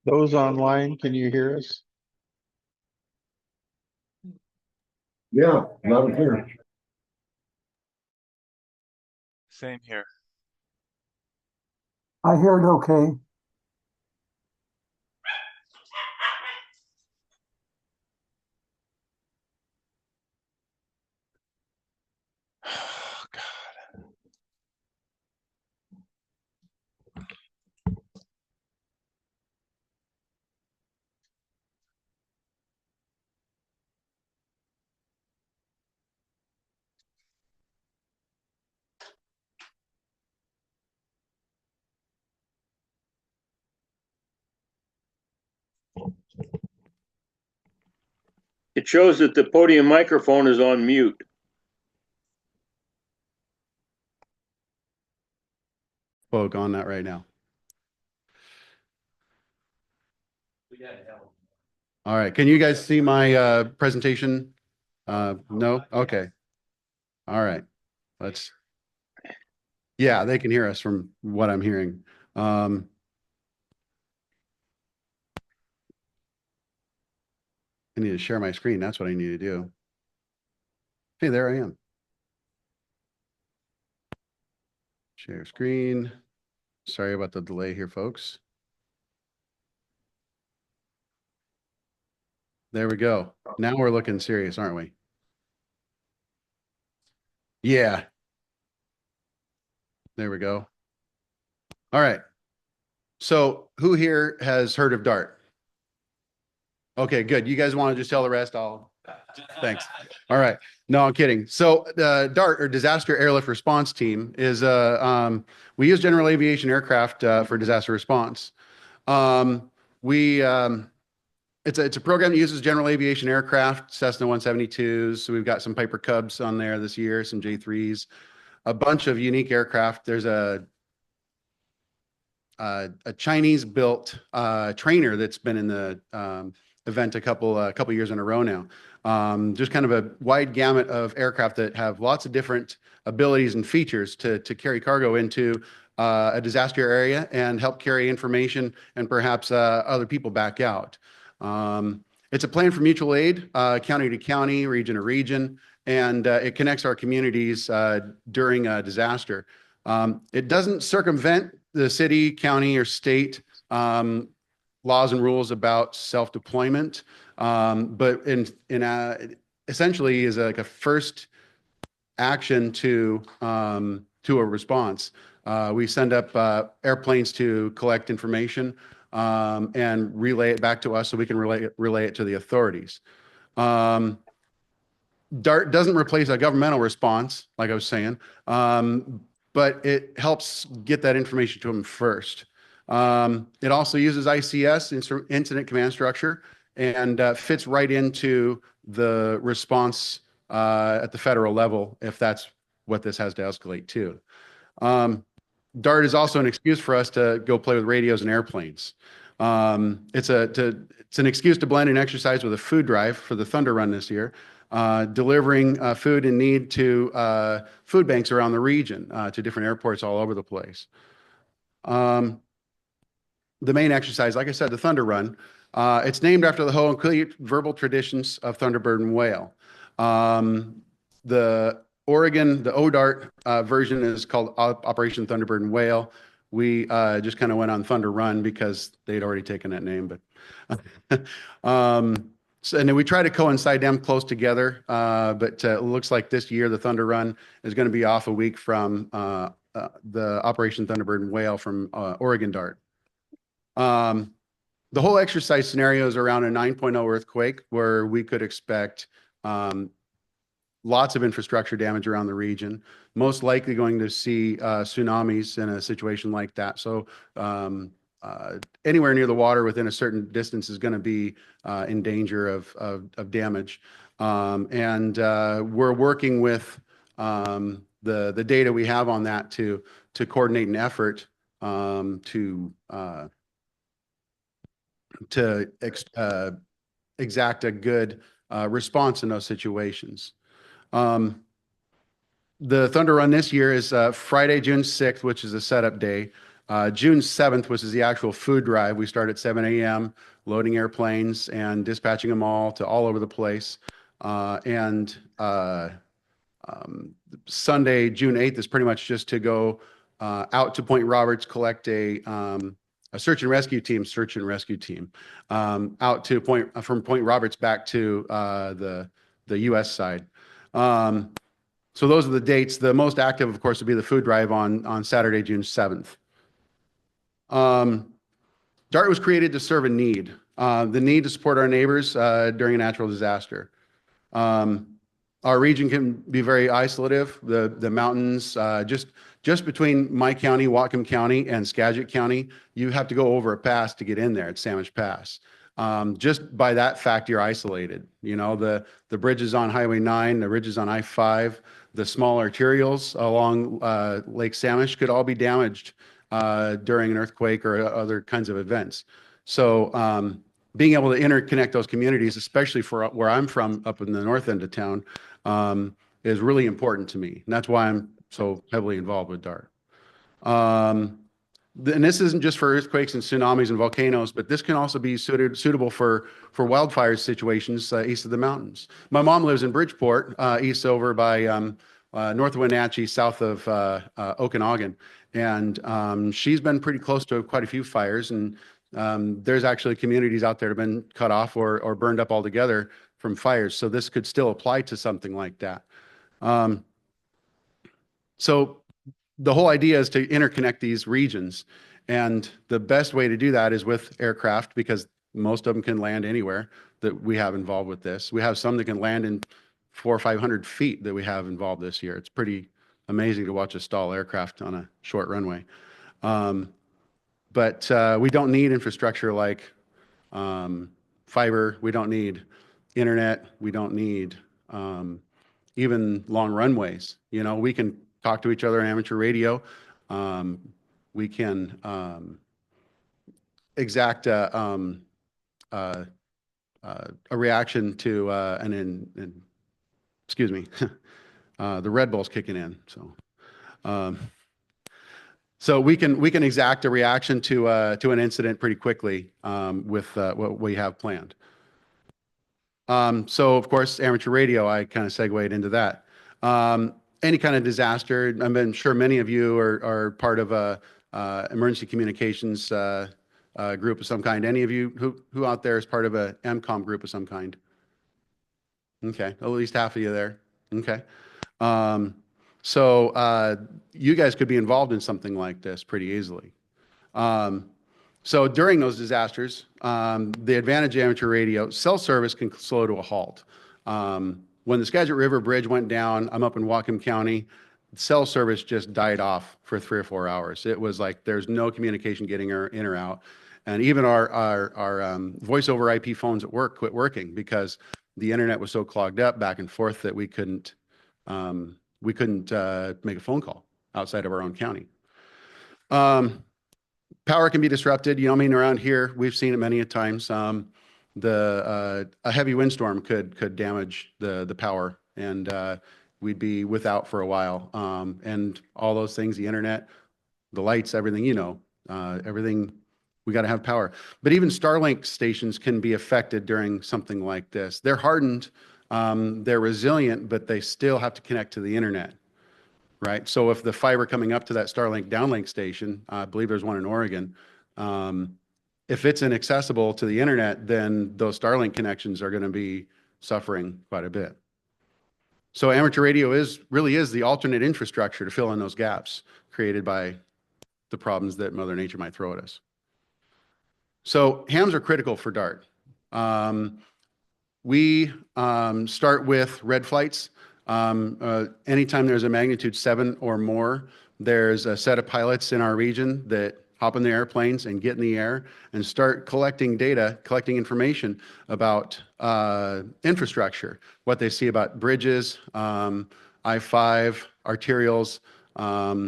Those online, can you hear us? Yeah, loud and clear. Same here. I hear it okay. Oh, God. It shows that the podium microphone is on mute. Spoke on that right now. All right. Can you guys see my presentation? No? Okay. All right. Yeah, they can hear us from what I'm hearing. I need to share my screen. That's what I need to do. Hey, there I am. Share screen. Sorry about the delay here, folks. There we go. Now we're looking serious, aren't we? Yeah. There we go. All right. So who here has heard of DART? Okay, good. You guys want to just tell the rest? Thanks. All right. No, I'm kidding. So DART, or Disaster Airlift Response Team, is we use general aviation aircraft for disaster response. It's a program that uses general aviation aircraft, Cessna 172s. So we've got some Piper Cubs on there this year, some J3s, a bunch of unique aircraft. There's a Chinese-built trainer that's been in the event a couple years in a row now. Just kind of a wide gamut of aircraft that have lots of different abilities and features to carry cargo into a disaster area and help carry information and perhaps other people back out. It's a plan for mutual aid, county to county, region to region, and it connects our communities during a disaster. It doesn't circumvent the city, county, or state laws and rules about self-deployment, but essentially is like a first action to a response. We send up airplanes to collect information and relay it back to us so we can relay it to the authorities. DART doesn't replace a governmental response, like I was saying, but it helps get that information to them first. It also uses ICS, Incident Command Structure, and fits right into the response at the federal level, if that's what this has to escalate to. DART is also an excuse for us to go play with radios and airplanes. It's an excuse to blend an exercise with a food drive for the Thunder Run this year, delivering food in need to food banks around the region, to different airports all over the place. The main exercise, like I said, the Thunder Run, it's named after the Huchel verbal traditions of Thunderbird and whale. The ODART version is called Operation Thunderbird and Whale. We just kind of went on Thunder Run because they'd already taken that name, but and then we try to coincide them close together, but it looks like this year the Thunder Run is going to be off a week from the Operation Thunderbird and Whale from Oregon DART. The whole exercise scenario is around a 9.0 earthquake where we could expect lots of infrastructure damage around the region, most likely going to see tsunamis in a situation like that. So anywhere near the water within a certain distance is going to be in danger of damage. And we're working with the data we have on that to coordinate an effort to exact a good response in those situations. The Thunder Run this year is Friday, June 6th, which is a setup day. June 7th, which is the actual food drive. We start at 7 a.m., loading airplanes and dispatching them all to all over the place. Sunday, June 8th is pretty much just to go out to Point Roberts, collect a search and rescue team, out to from Point Roberts back to the U.S. side. So those are the dates. The most active, of course, would be the food drive on Saturday, June 7th. DART was created to serve a need, the need to support our neighbors during a natural disaster. Our region can be very isolative. The mountains, just between my county, Whatcom County, and Skagit County, you have to go over a pass to get in there. It's Sandwich Pass. Just by that fact, you're isolated. You know, the bridges on Highway 9, the bridges on I-5, the small arterials along Lake Sandwich could all be damaged during an earthquake or other kinds of events. So being able to interconnect those communities, especially for where I'm from, up in the north end of town, is really important to me. And that's why I'm so heavily involved with DART. And this isn't just for earthquakes and tsunamis and volcanoes, but this can also be suitable for wildfire situations east of the mountains. My mom lives in Bridgeport, east over by north of Wenatchee, south of Okanagan. And she's been pretty close to quite a few fires. And there's actually communities out there that have been cut off or burned up altogether from fires. So this could still apply to something like that. So the whole idea is to interconnect these regions. And the best way to do that is with aircraft, because most of them can land anywhere that we have involved with this. We have some that can land in 400 or 500 feet that we have involved this year. It's pretty amazing to watch a stall aircraft on a short runway. But we don't need infrastructure like fiber. We don't need internet. We don't need even long runways. You know, we can talk to each other on amateur radio. We can exact a reaction to excuse me, the Red Bull's kicking in. So we can exact a reaction to an incident pretty quickly with what we have planned. So of course, amateur radio, I kind of segued into that. Any kind of disaster, I'm sure many of you are part of a emergency communications group of some kind. Any of you who out there is part of a MCOM group of some kind? Okay, at least half of you there. Okay. So you guys could be involved in something like this pretty easily. So during those disasters, the advantage of amateur radio, cell service can slow to a halt. When the Skagit River Bridge went down, I'm up in Whatcom County, cell service just died off for 3 or 4 hours. It was like there's no communication getting in or out. And even our voice over IP phones at work quit working because the internet was so clogged up back and forth that we couldn't make a phone call outside of our own county. Power can be disrupted. You know, I mean, around here, we've seen it many a times. A heavy windstorm could damage the power, and we'd be without for a while. And all those things, the internet, the lights, everything, you know, everything, we got to have power. But even Starlink stations can be affected during something like this. They're hardened, they're resilient, but they still have to connect to the internet, right? So if the fiber coming up to that Starlink downlink station, I believe there's one in Oregon, if it's inaccessible to the internet, then those Starlink connections are going to be suffering quite a bit. So amateur radio really is the alternate infrastructure to fill in those gaps created by the problems that Mother Nature might throw at us. So hams are critical for DART. We start with red flights. Anytime there's a magnitude 7 or more, there's a set of pilots in our region that hop in the airplanes and get in the air and start collecting data, collecting information about infrastructure, what they see about bridges, I-5, arterials,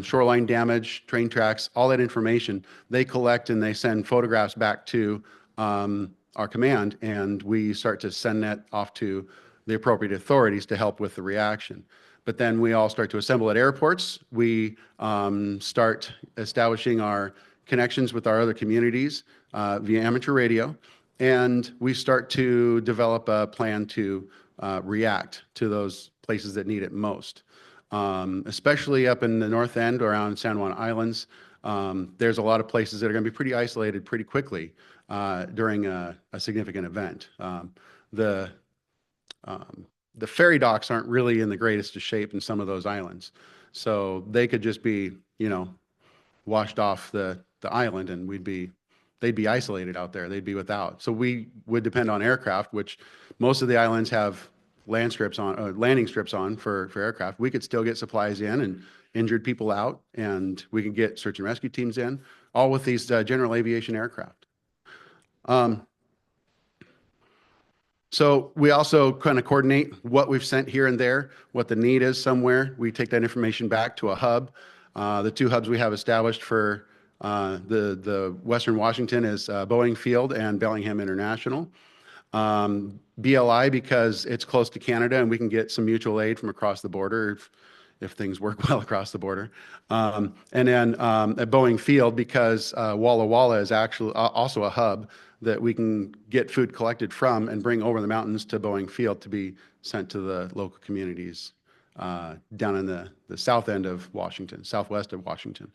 shoreline damage, train tracks, all that information they collect, and they send photographs back to our command, and we start to send that off to the appropriate authorities to help with the reaction. But then we all start to assemble at airports. We start establishing our connections with our other communities via amateur radio, and we start to develop a plan to react to those places that need it most. Especially up in the north end around San Juan Islands, there's a lot of places that are going to be pretty isolated pretty quickly during a significant event. The ferry docks aren't really in the greatest of shape in some of those islands, so they could just be, washed off the island, and they'd be isolated out there. They'd be without. So we would depend on aircraft, which most of the islands have landing strips on for aircraft. We could still get supplies in and injured people out, and we can get search and rescue teams in, all with these general aviation aircraft. So we also kind of coordinate what we've sent here and there, what the need is somewhere. We take that information back to a hub. The two hubs we have established for the Western Washington is Boeing Field and Bellingham International. BLI because it's close to Canada and we can get some mutual aid from across the border if things work well across the border. And then at Boeing Field because Walla Walla is actually also a hub that we can get food collected from and bring over the mountains to Boeing Field to be sent to the local communities down in the south end of Washington, southwest of Washington.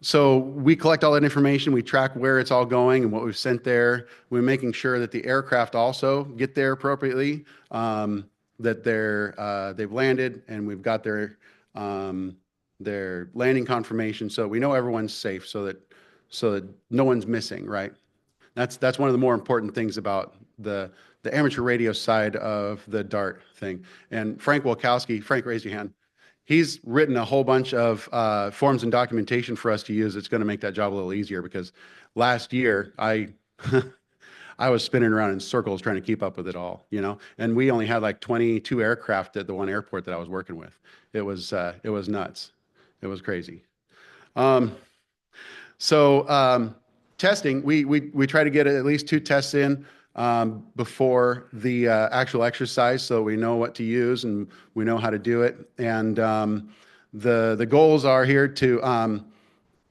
So we collect all that information, we track where it's all going and what we've sent there. We're making sure that the aircraft also get there appropriately, that they've landed and we've got their landing confirmation, so we know everyone's safe, so that no one's missing, right? That's one of the more important things about the amateur radio side of the DART thing. And Frank Wilkowski, Frank, raise your hand. He's written a whole bunch of forms and documentation for us to use. It's going to make that job a little easier because last year I was spinning around in circles trying to keep up with it all, and we only had like 22 aircraft at the one airport that I was working with. It was nuts. It was crazy. So testing, we try to get at least 2 tests in before the actual exercise, so we know what to use and we know how to do it. And the goals are here to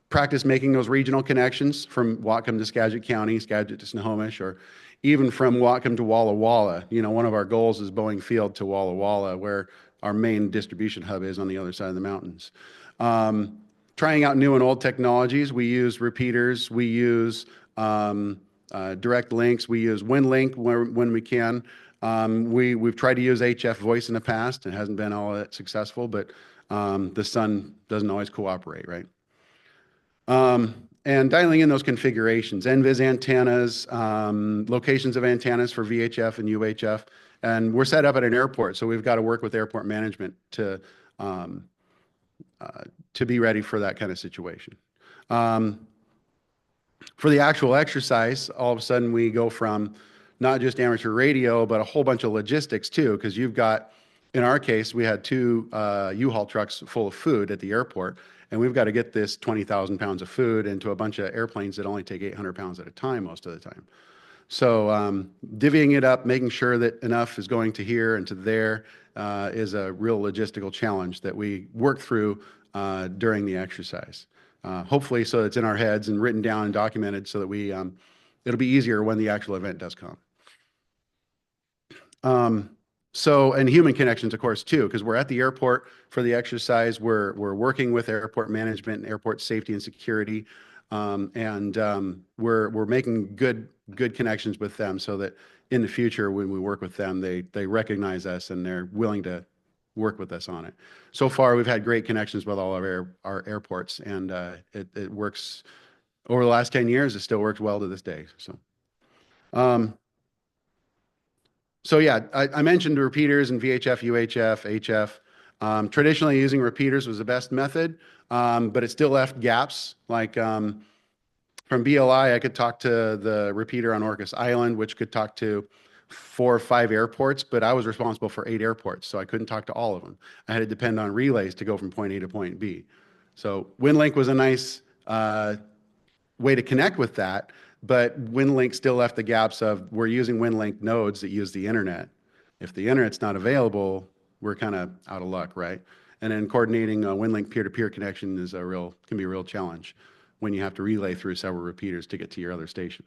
practice making those regional connections from Whatcom to Skagit County, Skagit to Snohomish, or even from Whatcom to Walla Walla. One of our goals is Boeing Field to Walla Walla, where our main distribution hub is on the other side of the mountains. Trying out new and old technologies. We use repeaters. We use direct links. We use WinLink when we can. We've tried to use HF voice in the past. It hasn't been all that successful, but the sun doesn't always cooperate, right? And dialing in those configurations, NVIS antennas, locations of antennas for VHF and UHF. And we're set up at an airport, so we've got to work with airport management to be ready for that kind of situation. For the actual exercise, all of a sudden we go from not just amateur radio, but a whole bunch of logistics too, because you've got, in our case, we had 2 U-Haul trucks full of food at the airport, and we've got to get this 20,000 pounds of food into a bunch of airplanes that only take 800 pounds at a time most of the time. So divvying it up, making sure that enough is going to here and to there is a real logistical challenge that we work through during the exercise. Hopefully so it's in our heads and written down and documented so that it'll be easier when the actual event does come. And human connections, of course, too, because we're at the airport for the exercise. We're working with airport management and airport safety and security. We're making good connections with them so that in the future, when we work with them, they recognize us and they're willing to work with us on it. So far, we've had great connections with all of our airports, and it works. Over the last 10 years, it still works well to this day. So yeah, I mentioned repeaters and VHF, UHF, HF. Traditionally, using repeaters was the best method, but it still left gaps. Like from BLI, I could talk to the repeater on Orcas Island, which could talk to 4 or 5 airports, but I was responsible for 8 airports, so I couldn't talk to all of them. I had to depend on relays to go from point A to point B. So WinLink was a nice way to connect with that, but WinLink still left the gaps of we're using WinLink nodes that use the internet. If the internet's not available, we're kind of out of luck, right? And then coordinating a WinLink peer-to-peer connection is can be a real challenge when you have to relay through several repeaters to get to your other station.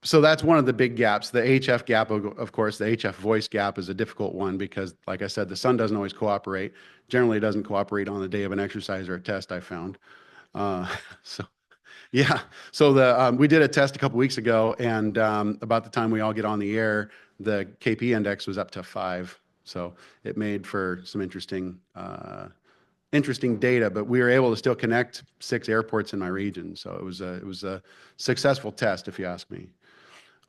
So that's one of the big gaps. The HF gap, of course, the HF voice gap is a difficult one because, like I said, the sun doesn't always cooperate. Generally, it doesn't cooperate on the day of an exercise or a test, I found. So, yeah. So we did a test a couple weeks ago, and about the time we all get on the air, the KP index was up to 5. So it made for some interesting data, but we were able to still connect 6 airports in my region. So it was a successful test, if you ask me.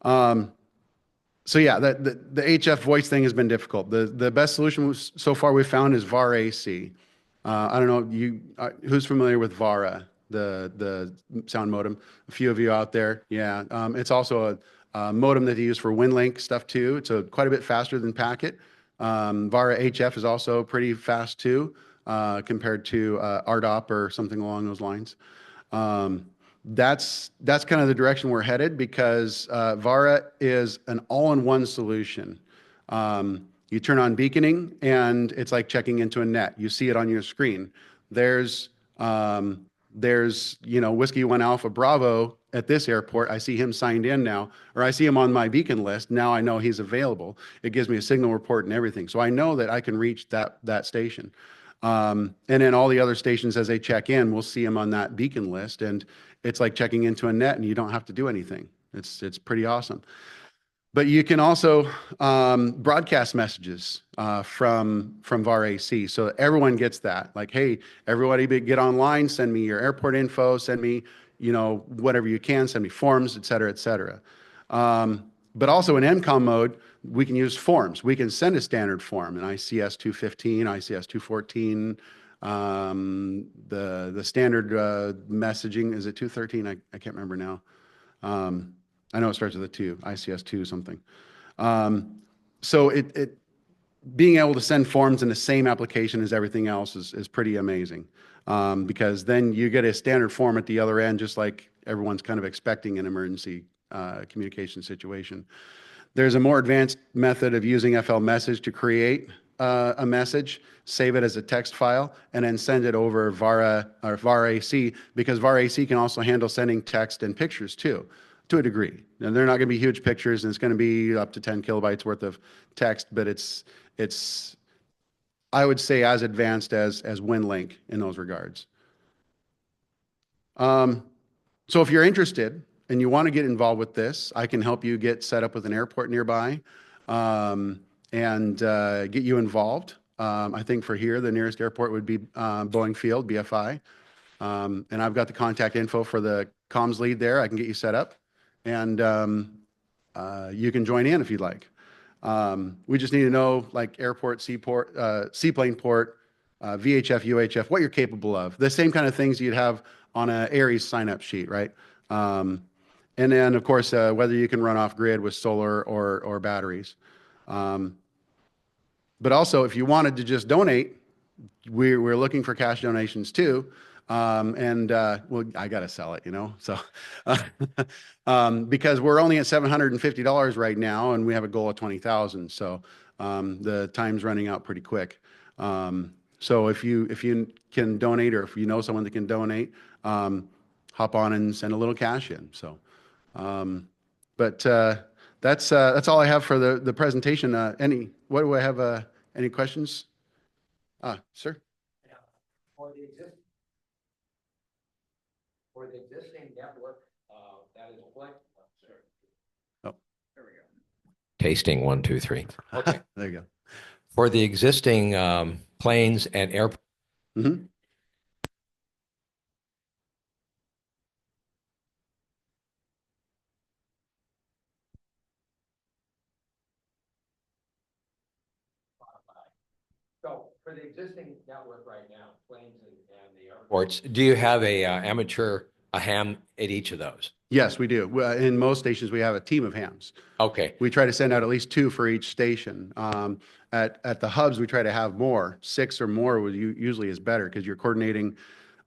So yeah, the HF voice thing has been difficult. The best solution so far we've found is VAR AC. I don't know who's familiar with VARA, the sound modem. A few of you out there, yeah. It's also a modem that you use for WinLink stuff too. It's quite a bit faster than Packet. VARA HF is also pretty fast too, compared to RDOP or something along those lines. That's kind of the direction we're headed because VARA is an all-in-one solution. You turn on beaconing and it's like checking into a net. You see it on your screen. There's Whiskey 1 Alpha Bravo at this airport. I see him signed in now, or I see him on my beacon list. Now I know he's available. It gives me a signal report and everything. So I know that I can reach that station. And then all the other stations, as they check in, we'll see them on that beacon list. And it's like checking into a net and you don't have to do anything. It's pretty awesome. But you can also broadcast messages from VAR AC, so that everyone gets that. Like, hey, everybody get online, send me your airport info, send me, whatever you can, send me forms, et cetera, et cetera. But also in MCOM mode, we can use forms. We can send a standard form, an ICS 215, ICS 214, the standard messaging, is it 213? I can't remember now. I know it starts with a 2, ICS 2 something. So being able to send forms in the same application as everything else is pretty amazing, because then you get a standard form at the other end, just like everyone's kind of expecting an emergency communication situation. There's a more advanced method of using FL Message to create a message, save it as a text file, and then send it over VARA or VAR AC, because VAR AC can also handle sending text and pictures too, to a degree. And they're not going to be huge pictures, and it's going to be up to 10 kilobytes worth of text, but it's I would say as advanced as WinLink in those regards. So if you're interested and you want to get involved with this, I can help you get set up with an airport nearby, and get you involved. I think for here, the nearest airport would be Boeing Field, BFI. And I've got the contact info for the comms lead there. I can get you set up, and you can join in if you'd like. We just need to know like airport, seaplane port, VHF, UHF, what you're capable of. The same kind of things you'd have on a Aries sign-up sheet, right? And then, of course, whether you can run off grid with solar or batteries. But also, if you wanted to just donate, we're looking for cash donations too. Well, I got to sell it, so, because we're only at $750 right now and we have a goal of 20,000. So, the time's running out pretty quick. So if you can donate, or if you know someone that can donate, hop on and send a little cash in. So, but that's all I have for the presentation. What do I have? Any questions? Sir? Yeah. For the existing network, that is what? Oh, there we go. Tasting 1, 2, 3. Okay. there you go. For the existing planes and airports. Mm-hmm. So for the existing network right now, planes and the airports, do you have a ham at each of those? Yes, we do. In most stations, we have a team of hams. Okay. We try to send out at least 2 for each station. At the hubs, we try to have more. 6 or more usually is better, because you're coordinating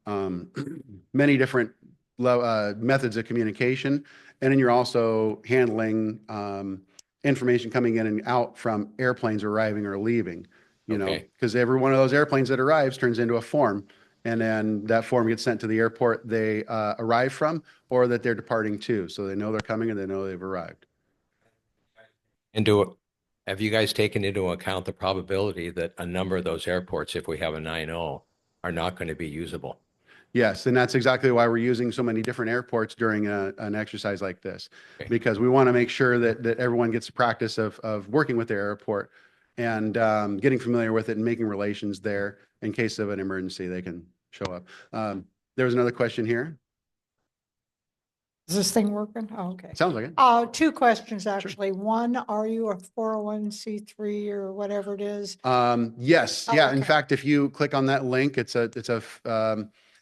many different methods of communication. And then you're also handling information coming in and out from airplanes arriving or leaving, you know, Okay. because every one of those airplanes that arrives turns into a form. And then that form gets sent to the airport they arrive from or that they're departing to. So they know they're coming and they know they've arrived. And have you guys taken into account the probability that a number of those airports, if we have a 9-0, are not going to be usable? Yes, and that's exactly why we're using so many different airports during an exercise like this, Okay. because we want to make sure that everyone gets the practice of working with their airport and getting familiar with it and making relations there in case of an emergency, they can show up. There was another question here. Is this thing working? Oh, okay. Sounds like it. Two questions, actually. One, are you a 401c3 or whatever it is? Yes, Oh, yeah. In okay. fact, if you click on that link,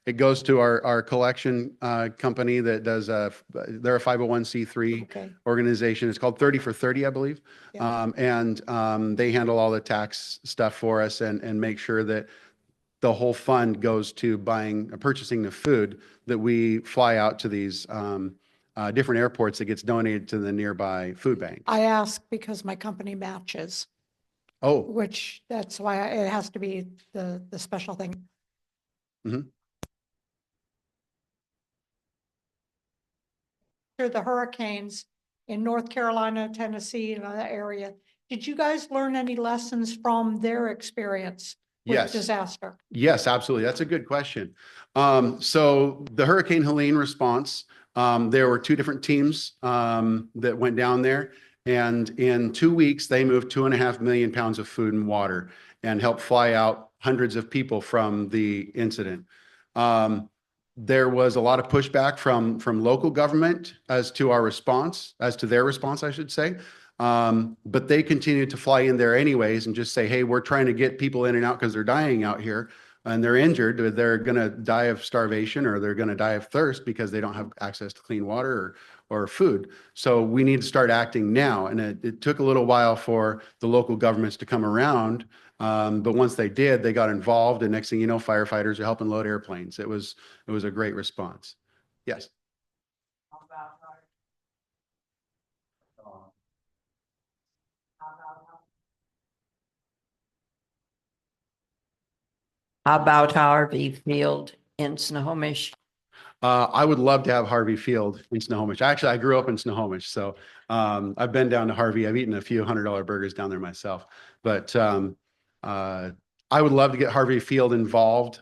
it goes to our collection company that does they're a 501c3 Okay. organization. It's called 30 for 30, I believe. Yeah. And they handle all the tax stuff for us and make sure that the whole fund goes to purchasing the food that we fly out to these different airports that gets donated to the nearby food bank. I ask because my company matches, Oh, which that's why it has to be the special thing. Mhm. Through the hurricanes in North Carolina, Tennessee, and that area, did you guys learn any lessons from their experience with Yes. disaster? Yes, absolutely. That's a good question. So the Hurricane Helene response, there were two different teams that went down there. And in 2 weeks, they moved 2.5 million pounds of food and water and helped fly out hundreds of people from the incident. There was a lot of pushback from local government as to their response, I should say. But they continued to fly in there anyways and just say, hey, we're trying to get people in and out because they're dying out here and they're injured. They're going to die of starvation or they're going to die of thirst because they don't have access to clean water or food. So we need to start acting now. And it took a little while for the local governments to come around. But once they did, they got involved. And next thing you know, firefighters are helping load airplanes. It was a great response. Yes. How about Harvey Field in Snohomish? I would love to have Harvey Field in Snohomish. Actually, I grew up in Snohomish, so I've been down to Harvey. I've eaten a few $100 burgers down there myself. But I would love to get Harvey Field involved.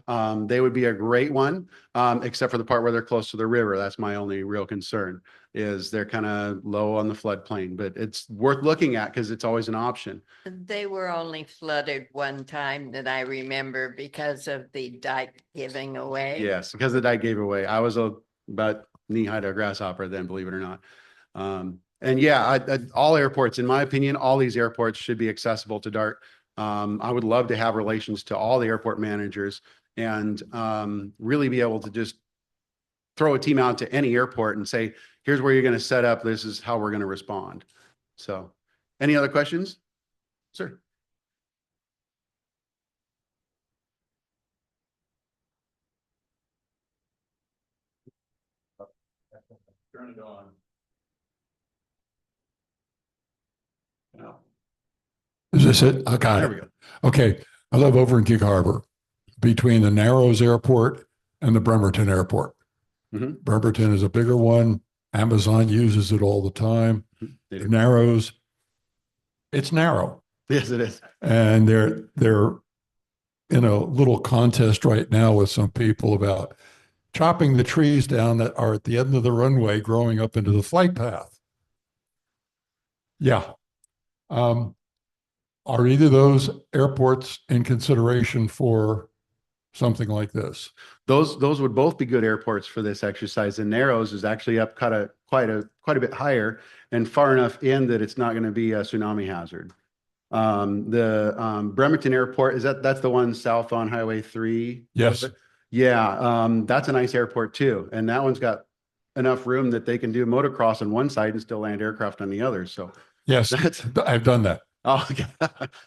They would be a great one, except for the part where they're close to the river. That's my only real concern, is they're kind of low on the floodplain. But it's worth looking at because it's always an option. They were only flooded one time that I remember because of the dike giving away. Yes, because the dike gave away. I was about knee-high to a grasshopper then, believe it or not. And yeah, all airports, in my opinion, all these airports should be accessible to DART. I would love to have relations to all the airport managers and really be able to just throw a team out to any airport and say, here's where you're going to set up. This is how we're going to respond. So any other questions? Sir. Turn it on. No. Is this it? I got There we it. go. Okay. I live over in Gig Harbor between the Narrows Airport and the Bremerton Airport. Mhm. Bremerton is a bigger one. Amazon uses it all the time. They The do. Narrows, it's narrow. Yes, it is. And they're in a little contest right now with some people about chopping the trees down that are at the end of the runway growing up into the flight path. Yeah. Are either of those airports in consideration for something like this? Those would both be good airports for this exercise. The Narrows is actually up quite a bit higher and far enough in that it's not going to be a tsunami hazard. The Bremerton Airport, that's the one south on Highway 3? Yes. Yeah, that's a nice airport too. And that one's got enough room that they can do motocross on one side and still land aircraft on the other. So Yes, that's I've done that. oh, okay.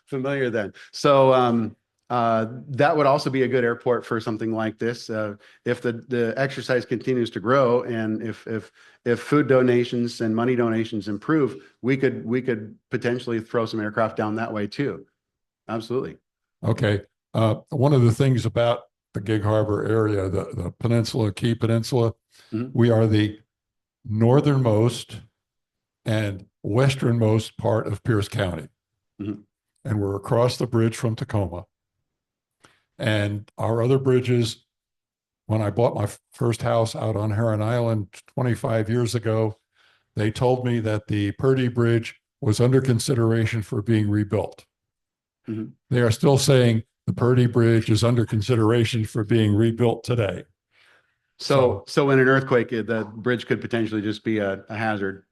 Familiar then. So That would also be a good airport for something like this. If the exercise continues to grow and if food donations and money donations improve, we could potentially throw some aircraft down that way too. Absolutely. Okay. One of the things about the Gig Harbor area, the peninsula, Key Peninsula, Mhm. we are the northernmost and westernmost part of Pierce County. Mhm. And we're across the bridge from Tacoma. And our other bridges, when I bought my first house out on Heron Island 25 years ago, they told me that the Purdy Bridge was under consideration for being rebuilt. Mhm. They are still saying the Purdy Bridge is under consideration for being rebuilt today. So in an earthquake, the bridge could potentially just be a hazard.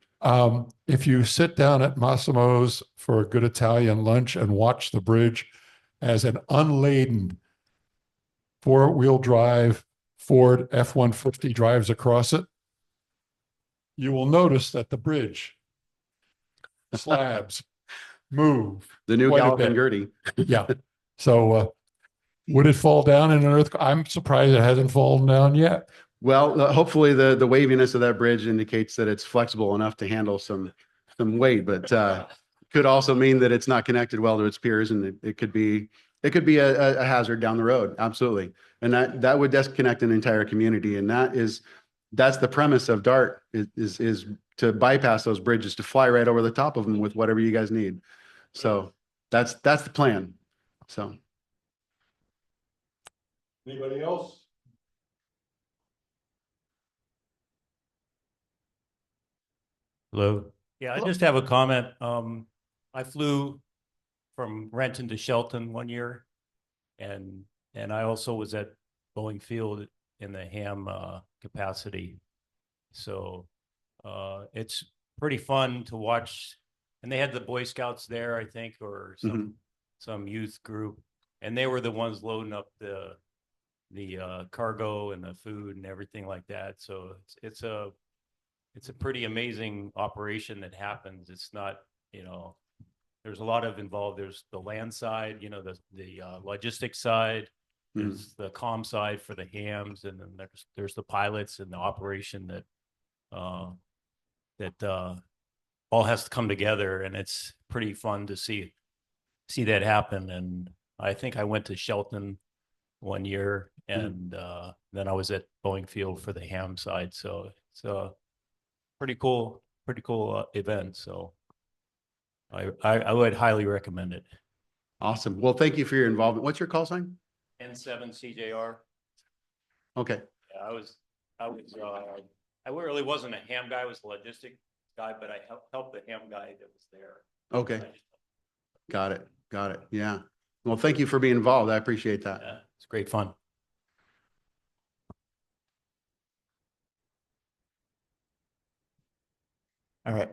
If you sit down at Massimo's for a good Italian lunch and watch the bridge as an unladen four-wheel drive Ford F-150 drives across it, you will notice that the bridge slabs move. The new quite a Galloping bit. Gertie. Yeah. So would it fall down in an earthquake? I'm surprised it hasn't fallen down yet. Well, hopefully the waviness of that bridge indicates that it's flexible enough to handle some weight, but could also mean that it's not connected well to its piers, and it could be a hazard down the road. Absolutely, and that would disconnect an entire community, and that's the premise of DART is to bypass those bridges, to fly right over the top of them with whatever you guys need. So that's the plan. So Anybody else? Hello. Yeah, I just have a comment. I flew from Renton to Shelton one year, and I also was at Boeing Field in the ham capacity. So it's pretty fun to watch. And they had the Boy Scouts there, I think, or some youth group, and they were the ones loading up the cargo and the food and everything like that. So it's a pretty amazing operation that happens. It's not, there's a lot of involved. There's the land side, the logistics side, there's the comm side for the hams, and then there's the pilots and the operation that all has to come together, and it's pretty fun to see that happen. And I think I went to Shelton one year, and then I was at Boeing Field for the ham side. So it's pretty cool event. So I would highly recommend it. awesome. Well, thank you for your involvement. What's your call sign? N7CJR. Okay. Yeah, I really wasn't a ham guy. I was a logistic guy, but I helped the ham guy that was there. Okay. Got it. Yeah. Well, thank you for being involved. I appreciate that. Yeah, it's great fun. All right.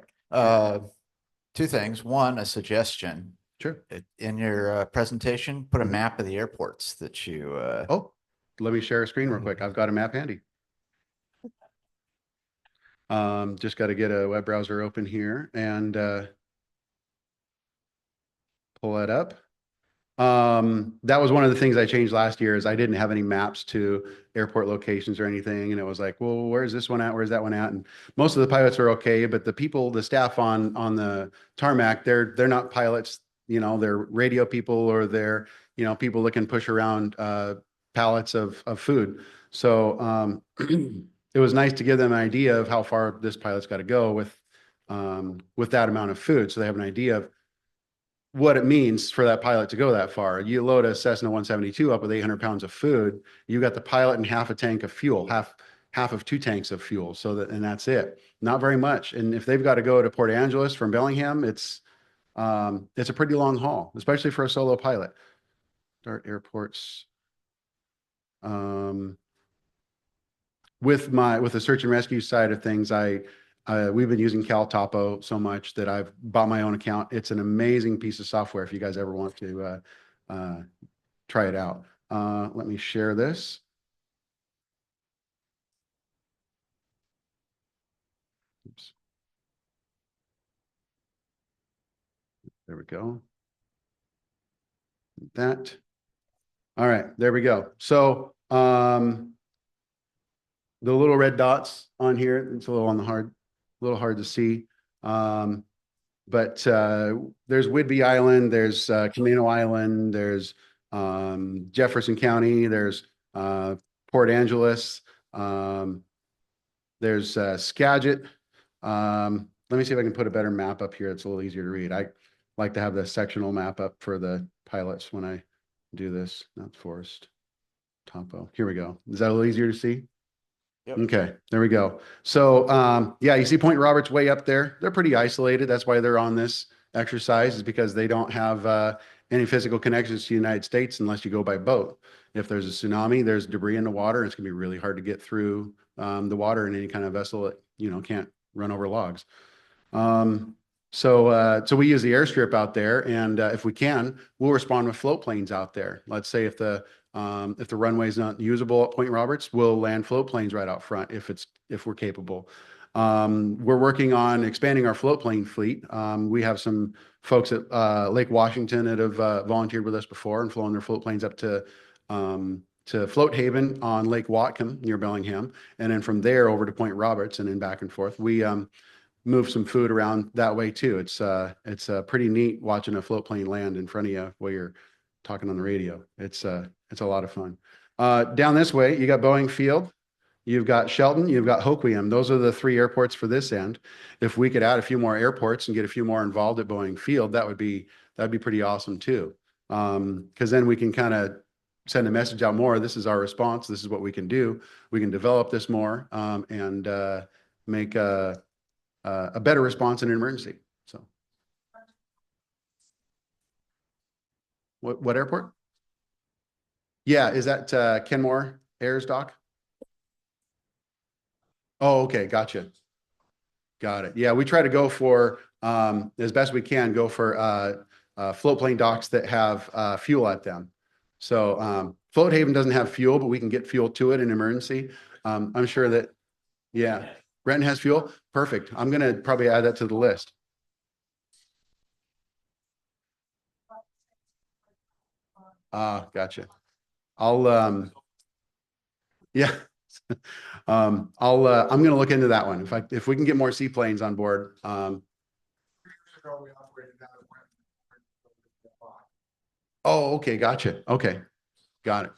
Two things. One, a suggestion. Sure. In your presentation, put a map of the airports that you. Oh, let me share a screen real quick. I've got a map handy. Just got to get a web browser open here and pull that up. That was one of the things I changed last year is I didn't have any maps to airport locations or anything. And it was like, well, where's this one at? Where's that one at? And most of the pilots are okay, but the staff on the tarmac, they're not pilots, they're radio people, or they're, people that can push around pallets of food. So it was nice to give them an idea of how far this pilot's got to go with that amount of food. So they have an idea of what it means for that pilot to go that far. You load a Cessna 172 up with 800 pounds of food, you got the pilot and half a tank of fuel, half of 2 tanks of fuel. And that's it. Not very much. And if they've got to go to Port Angeles from Bellingham, it's a pretty long haul, especially for a solo pilot. DART airports. With the search and rescue side of things, we've been using CalTopo so much that I've bought my own account. It's an amazing piece of software if you guys ever want to try it out. Let me share this. Oops. There we go. That. All right, there we go. So, the little red dots on here, it's a little little hard to see. But there's Whidbey Island, there's Camino Island, there's Jefferson County, there's Port Angeles, there's Skagit. Let me see if I can put a better map up here. It's a little easier to read. I like to have the sectional map up for the pilots when I do this. Not forest. Topo. Here we go. Is that a little easier to see? Yep. Okay, there we go. So, yeah, you see Point Roberts way up there. They're pretty isolated. That's why they're on this exercise, is because they don't have any physical connections to the United States unless you go by boat. If there's a tsunami, there's debris in the water. It's gonna be really hard to get through the water in any kind of vessel that, you know, can't run over logs. So we use the airstrip out there, and if we can, we'll respond with float planes out there. Let's say if the runway is not usable at Point Roberts, we'll land float planes right out front if we're capable. We're working on expanding our float plane fleet. We have some folks at Lake Washington that have volunteered with us before and flown their float planes up to Float Haven on Lake Whatcom near Bellingham, and then from there over to Point Roberts and then back and forth. We move some food around that way too. It's pretty neat watching a float plane land in front of you while you're talking on the radio. It's a lot of fun. Down this way, you got Boeing Field, you've got Shelton, you've got Hoquiam. Those are the 3 airports for this end. If we could add a few more airports and get a few more involved at Boeing Field, that'd be pretty awesome too. Because then we can kind of send a message out more. This is our response. This is what we can do. We can develop this more and make a better response in an emergency. So, what airport? Yeah, is that Kenmore Airs dock? Oh, okay, gotcha. Got it. Yeah, we try to go for as best we can go for float plane docks that have fuel at them. So Float Haven doesn't have fuel, but we can get fuel to it in emergency. I'm sure that, yeah, Renton has fuel. Perfect. I'm gonna probably add that to the list. Gotcha. I'll yeah. I'm gonna look into that one. If we can get more seaplanes on board. Oh, okay, gotcha. Okay, got it.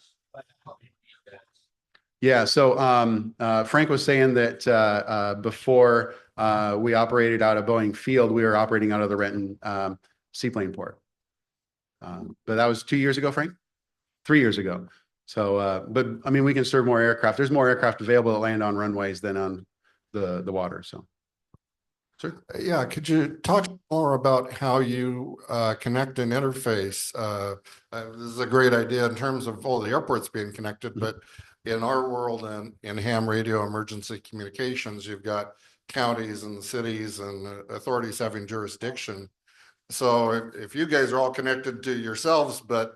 Yeah, so Frank was saying that before we operated out of Boeing Field, we were operating out of the Renton seaplane port. But that was 2 years ago, Frank? 3 years ago. So, but I mean, we can serve more aircraft. There's more aircraft available that land on runways than on the water. So, sure. Yeah, could you talk more about how you connect and interface? This is a great idea in terms of all the airports being connected, but in our world and in ham radio emergency communications, you've got counties and cities and authorities having jurisdiction. So if you guys are all connected to yourselves, but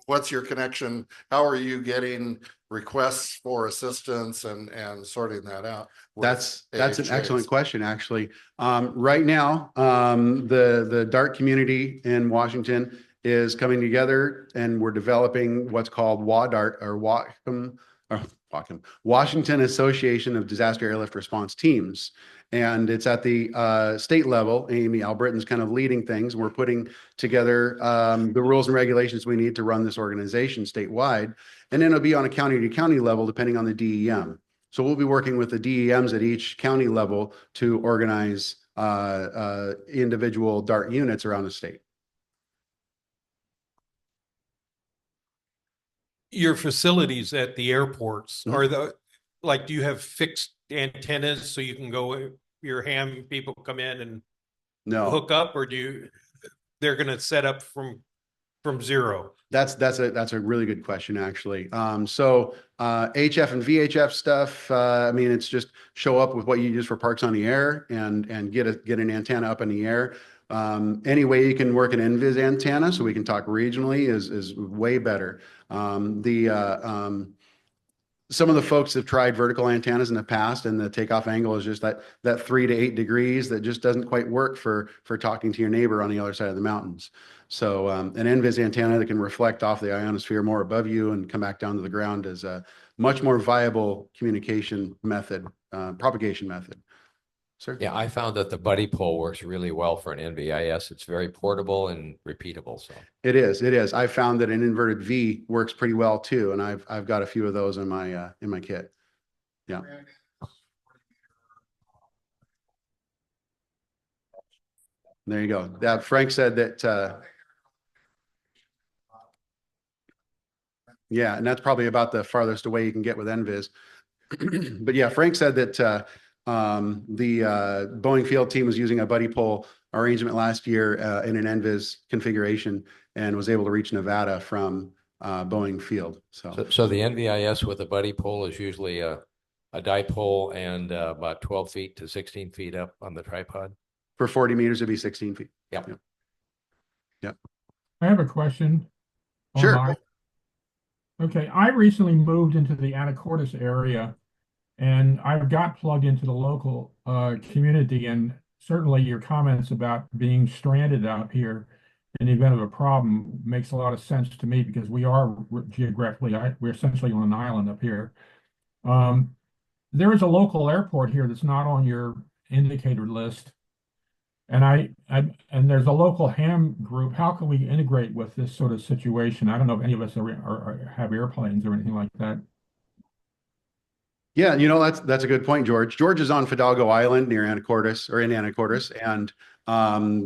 what's your connection? How are you getting requests for assistance and sorting that out? That's an excellent question, actually. Right now, the DART community in Washington is coming together, and we're developing what's called WADART, or Washington Association of Disaster Airlift Response Teams. And it's at the state level. Amy Albritton's kind of leading things. We're putting together the rules and regulations we need to run this organization statewide. And then it'll be on a county to county level, depending on the DEM. So we'll be working with the DEMs at each county level to organize individual DART units around the state. Your facilities at the airports are do you have fixed antennas so you can go, your ham people come in and hook up, or they're going to set up from zero? That's a really good question, actually. So HF and VHF stuff, I mean, it's just show up with what you use for parks on the air and get an antenna up in the air. Any way you can work an NVIS antenna so we can talk regionally is way better. Some of the folks have tried vertical antennas in the past, and the takeoff angle is just that 3 to 8 degrees that just doesn't quite work for talking to your neighbor on the other side of the mountains. So an NVIS antenna that can reflect off the ionosphere more above you and come back down to the ground is a much more viable communication method, propagation method. Sir? Yeah, I found that the buddy pole works really well for an NVIS. It's very portable and repeatable. So It is. It is. I found that an inverted V works pretty well too, and I've got a few of those in my kit. Yeah. There you go. That Frank said that. Yeah, and that's probably about the farthest away you can get with NVIS. But yeah, Frank said that the Boeing field team was using a buddy pole arrangement last year in an NVIS configuration and was able to reach Nevada from Boeing field. So the NVIS with a buddy pole is usually a dipole and about 12 feet to 16 feet up on the tripod. For 40 meters, it'd be 16 feet. Yep. Yep. Yep. I have a question. Sure. Okay, I recently moved into the Anacortes area, and I've got plugged into the local community, and certainly your comments about being stranded out here in the event of a problem makes a lot of sense to me, because we are geographically, we're essentially on an island up here. There is a local airport here that's not on your indicator list. And and there's a local ham group. How can we integrate with this sort of situation? I don't know if any of us have airplanes or anything like that. Yeah, you know, that's a good point, George. George is on Fidalgo Island near Anacortes, or in Anacortes, and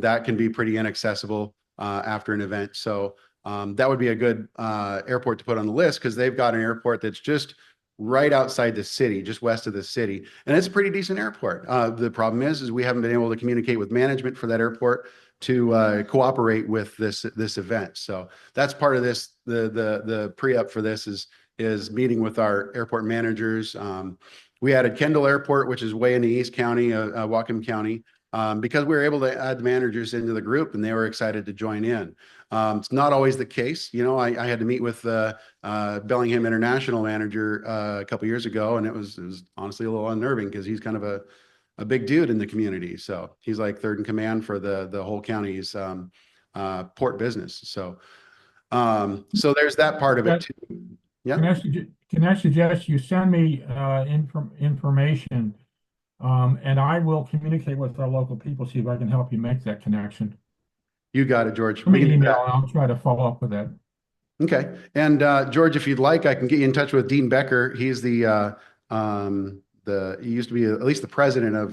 that can be pretty inaccessible after an event. So that would be a good airport to put on the list, because they've got an airport that's just right outside the city, just west of the city. And it's a pretty decent airport. The problem is we haven't been able to communicate with management for that airport to cooperate with this event. So that's part of this. The pre-up for this is meeting with our airport managers. We added Kendall Airport, which is way in the East County, Whatcom County, because we were able to add managers into the group and they were excited to join in. It's not always the case. You know, I had to meet with Bellingham International manager a couple years ago, and it was honestly a little unnerving, because he's kind of a big dude in the community. So he's like third in command for the whole county's port business. So there's that part of it too. Yeah. Can I suggest you send me information, and I will communicate with our local people, see if I can help you make that connection. You got it, George. Let me email, and I'll try to follow up with that. Okay. And George, if you'd like, I can get you in touch with Dean Becker. He's he used to be at least the president of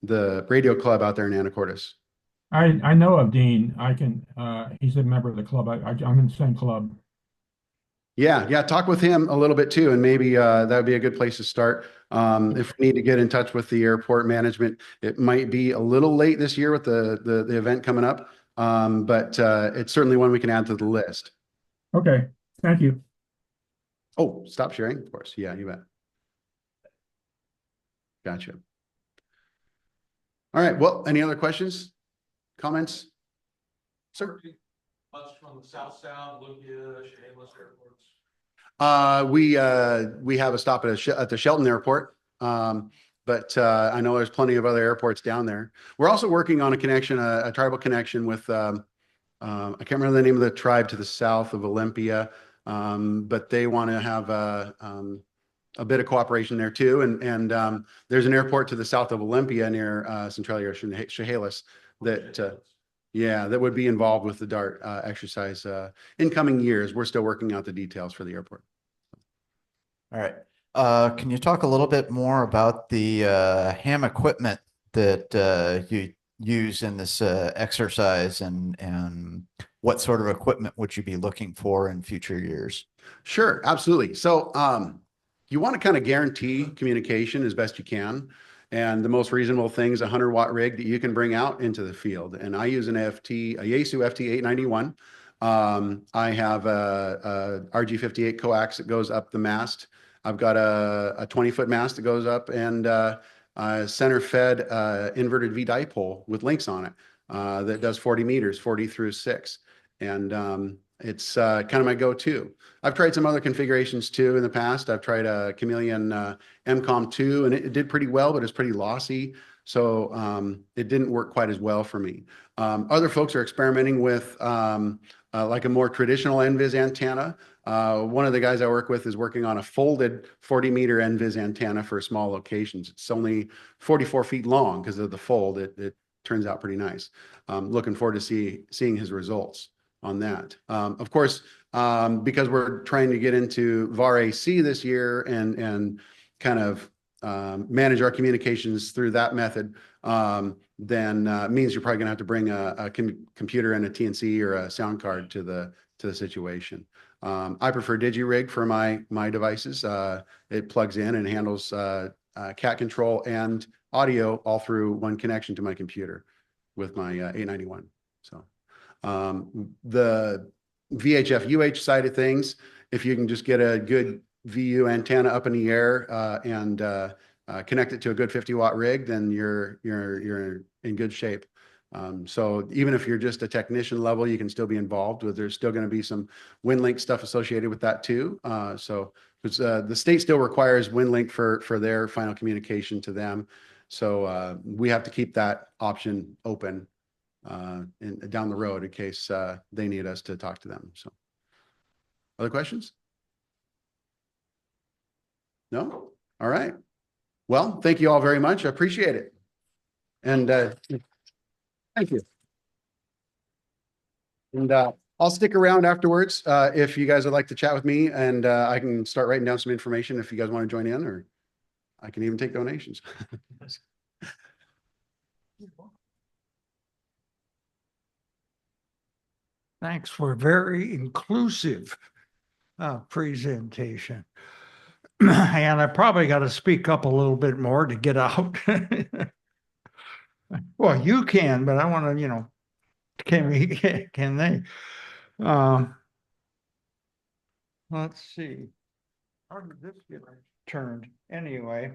the radio club out there in Anacortes. I know of Dean. He's a member of the club. I'm in the same club. Yeah. Talk with him a little bit too, and maybe that would be a good place to start. If we need to get in touch with the airport management, it might be a little late this year with the event coming up, but it's certainly one we can add to the list. Okay, thank you. Oh, stop sharing, of course. Yeah, you bet. Gotcha. All right. Well, any other questions, comments? Sir? Much from the south sound, Lugia, Chehalis airports. We have a stop at the Shelton Airport, but I know there's plenty of other airports down there. We're also working on a connection, a tribal connection with I can't remember the name of the tribe to the south of Olympia, but they want to have a bit of cooperation there too. And there's an airport to the south of Olympia near Centralia or Chehalis that. Yeah, that would be involved with the DART exercise in coming years. We're still working out the details for the airport. All right. Can you talk a little bit more about the ham equipment that you use in this exercise, and what sort of equipment would you be looking for in future years? Sure, absolutely. So you want to kind of guarantee communication as best you can. And the most reasonable thing is a 100-watt rig that you can bring out into the field. And I use a Yaesu FT891. I have a RG58 coax that goes up the mast. I've got a 20-foot mast that goes up, and a center-fed inverted V dipole with links on it that does 40 meters, 40 through 6. And it's kind of my go-to. I've tried some other configurations too in the past. I've tried a Chameleon MCOM 2, and it did pretty well, but it's pretty lossy. So it didn't work quite as well for me. Other folks are experimenting with like a more traditional NVIS antenna. One of the guys I work with is working on a folded 40-meter NVIS antenna for small locations. It's only 44 feet long because of the fold. It turns out pretty nice. Looking forward to seeing his results on that. Of course, because we're trying to get into VAR AC this year and kind of manage our communications through that method, then means you're probably going to have to bring a computer and a TNC or a sound card to the situation. I prefer DigiRig for my devices. It plugs in and handles cat control and audio all through one connection to my computer with my 891. So the VHF UH side of things, if you can just get a good VU antenna up in the air and connect it to a good 50-watt rig, then you're in good shape. So even if you're just a technician level, you can still be involved with. There's still going to be some WinLink stuff associated with that too. So the state still requires WinLink for their final communication to them. So we have to keep that option open down the road in case they need us to talk to them. So, other questions? No? All right. Well, thank you all very much. I appreciate it. And thank you. And I'll stick around afterwards if you guys would like to chat with me, and I can start writing down some information if you guys want to join in, or I can even take donations. Thanks for a very inclusive presentation. And I probably got to speak up a little bit more to get out. Well, you can, but I want to, can they? Let's see. How did this get turned? Anyway.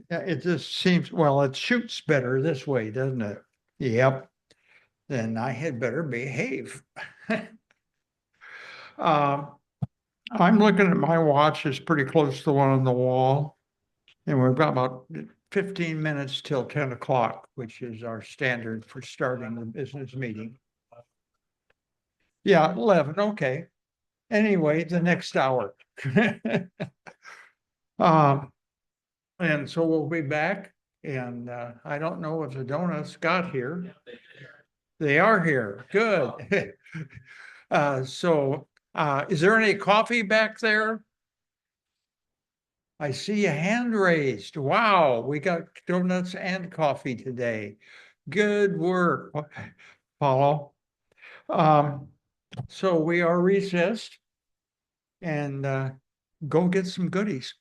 Yeah, it just seems, well, it shoots better this way, doesn't it? Yep. Then I had better behave. I'm looking at my watch, it's pretty close to the one on the wall. And we've got about 15 minutes till 10 o'clock, which is our standard for starting the business meeting. Yeah, 11, okay. Anyway, the next hour. And so we'll be back, and I don't know if the donuts got here. They are here, good. So is there any coffee back there? I see a hand raised. Wow, we got donuts and coffee today. Good work, Paulo. So we are recessed, and go get some goodies.